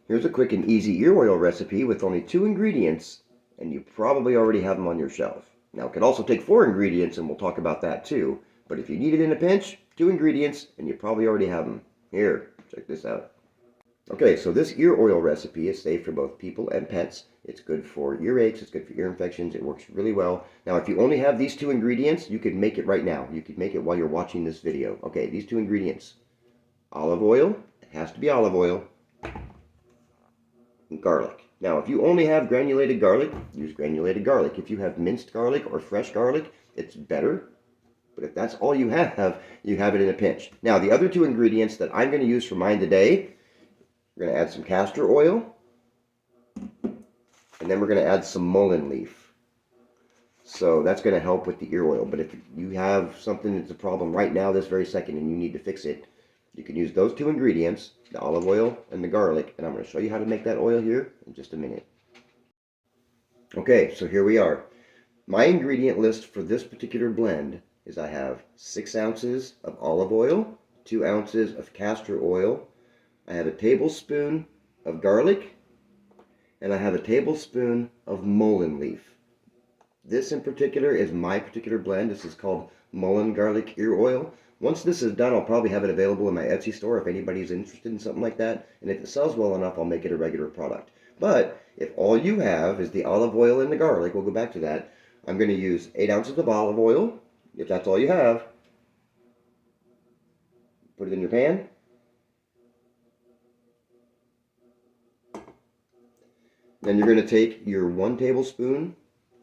Here's a quick and easy ear oil recipe with only 2 ingredients, and you probably already have them on your shelf. Now, it can also take 4 ingredients, and we'll talk about that too. But if you need it in a pinch, 2 ingredients, and you probably already have them. Here, check this out. Okay, so this ear oil recipe is safe for both people and pets. It's good for earaches, it's good for ear infections, it works really well. Now, if you only have these 2 ingredients, you could make it right now. You could make it while you're watching this video. Okay, these 2 ingredients. Olive oil, it has to be olive oil, and garlic. Now, if you only have granulated garlic, use granulated garlic. If you have minced garlic or fresh garlic, it's better. But if that's all you have it in a pinch. Now, the other 2 ingredients that I'm going to use for mine today, we're going to add some castor oil, and then we're going to add some mullein leaf. So that's going to help with the ear oil. But if you have something that's a problem right now, this very second, and you need to fix it, you can use those 2 ingredients, the olive oil and the garlic, and I'm going to show you how to make that oil here in just a minute. Okay, so here we are. My ingredient list for this particular blend is I have 6 ounces of olive oil, 2 ounces of castor oil, I have a tablespoon of garlic, and I have a tablespoon of mullein leaf. This in particular is my particular blend. This is called Mullein Garlic Ear Oil. Once this is done, I'll probably have it available in my Etsy store if anybody's interested in something like that. And if it sells well enough, I'll make it a regular product. But if all you have is the olive oil and the garlic, we'll go back to that. I'm going to use 8 ounces of olive oil. If that's all you have, put it in your pan. Then you're going to take your 1 tablespoon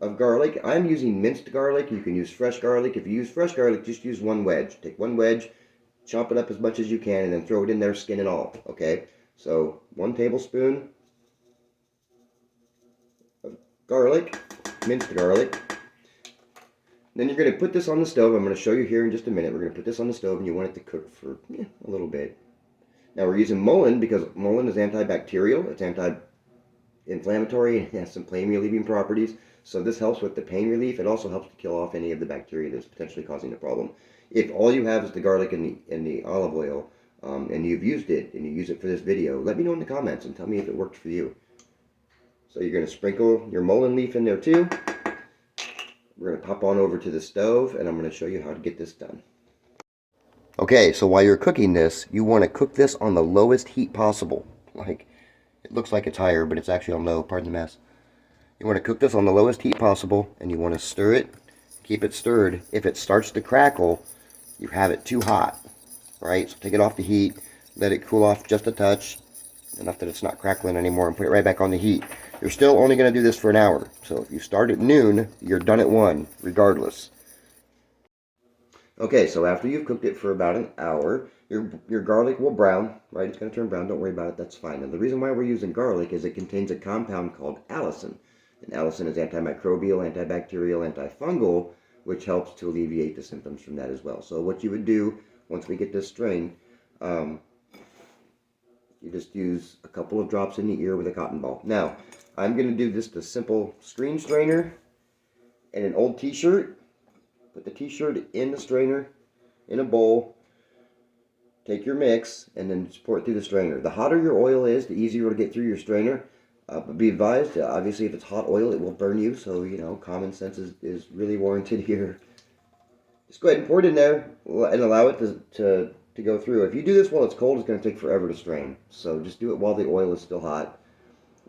of garlic. I'm using minced garlic. You can use fresh garlic. If you use fresh garlic, just use 1 wedge. Take 1 wedge, chop it up as much as you can, and then throw it in there, skin and all. Okay? So 1 tablespoon of garlic, minced garlic. Then you're going to put this on the stove. I'm going to show you here in just a minute. We're going to put this on the stove, and you want it to cook for a little bit. Now we're using mullein because mullein is antibacterial. It's anti-inflammatory and has some pain relieving properties. So this helps with the pain relief. It also helps to kill off any of the bacteria that's potentially causing the problem. If all you have is the garlic and the olive oil, and you've used it and you use it for this video, let me know in the comments and tell me if it worked for you. So you're going to sprinkle your mullein leaf in there too. We're going to pop on over to the stove, and I'm going to show you how to get this done. Okay, so while you're cooking this, you want to cook this on the lowest heat possible. Like, it looks like it's higher, but it's actually on low. Pardon the mess. You want to cook this on the lowest heat possible, and you want to stir it. Keep it stirred. If it starts to crackle, you have it too hot. Right? So take it off the heat. Let it cool off just a touch. Enough that it's not crackling anymore, and put it right back on the heat. You're still only going to do this for an hour. So if you start at noon, you're done at 1, regardless. Okay, so after you've cooked it for about an hour, your garlic will brown, right? It's going to turn brown. Don't worry about it. That's fine. And the reason why we're using garlic is it contains a compound called allicin. And allicin is antimicrobial, antibacterial, antifungal, which helps to alleviate the symptoms from that as well. So what you would do once we get this strained, you just use a couple of drops in the ear with a cotton ball. Now, I'm going to do just a simple screen strainer and an old t-shirt. Put the t-shirt in the strainer, in a bowl. Take your mix, and then just pour it through the strainer. The hotter your oil is, the easier it'll get through your strainer. But be advised, obviously if it's hot oil, it will burn you. So, common sense is really warranted here. Just go ahead and pour it in there and allow it to go through. If you do this while it's cold, it's going to take forever to strain. So just do it while the oil is still hot.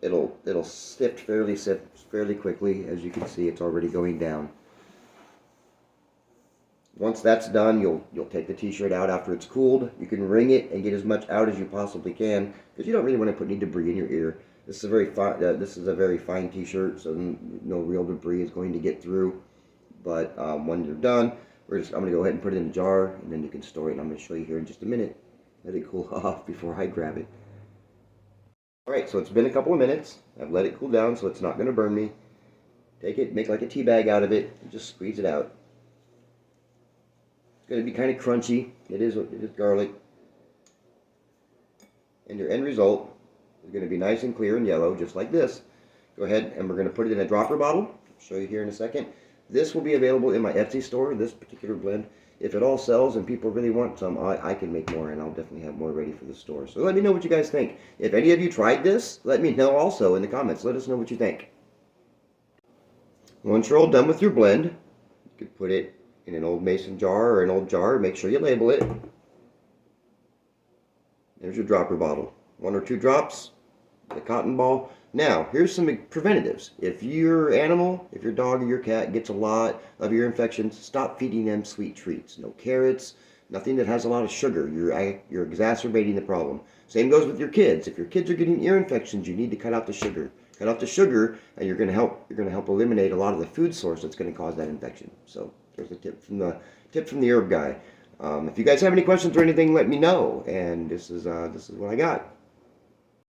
It'll sift fairly quickly. As you can see, it's already going down. Once that's done, you'll take the t-shirt out after it's cooled. You can wring it and get as much out as you possibly can, because you don't really want to put any debris in your ear. This is a very fine t-shirt, so no real debris is going to get through. But when you're done, I'm going to go ahead and put it in a jar, and then you can store it. And I'm going to show you here in just a minute. Let it cool off before I grab it. All right, so it's been a couple of minutes. I've let it cool down, so it's not going to burn me. Take it, make like a tea bag out of it, and just squeeze it out. It's going to be kind of crunchy. It is garlic. And your end result is going to be nice and clear and yellow, just like this. Go ahead, and we're going to put it in a dropper bottle. I'll show you here in a second. This will be available in my Etsy store, this particular blend. If it all sells and people really want some, I can make more, and I'll definitely have more ready for the store. So let me know what you guys think. If any of you tried this, let me know also in the comments. Let us know what you think. Once you're all done with your blend, you can put it in an old mason jar or an old jar. Make sure you label it. There's your dropper bottle. 1 or 2 drops, the cotton ball. Now, here's some preventatives. If your animal, if your dog or your cat gets a lot of your infections, stop feeding them sweet treats. No carrots, nothing that has a lot of sugar. You're exacerbating the problem. Same goes with your kids. If your kids are getting ear infections, you need to cut out the sugar. Cut out the sugar, and you're going to help eliminate a lot of the food source that's going to cause that infection. So there's a tip from the herb guy. If you guys have any questions or anything, let me know. And this is what I got.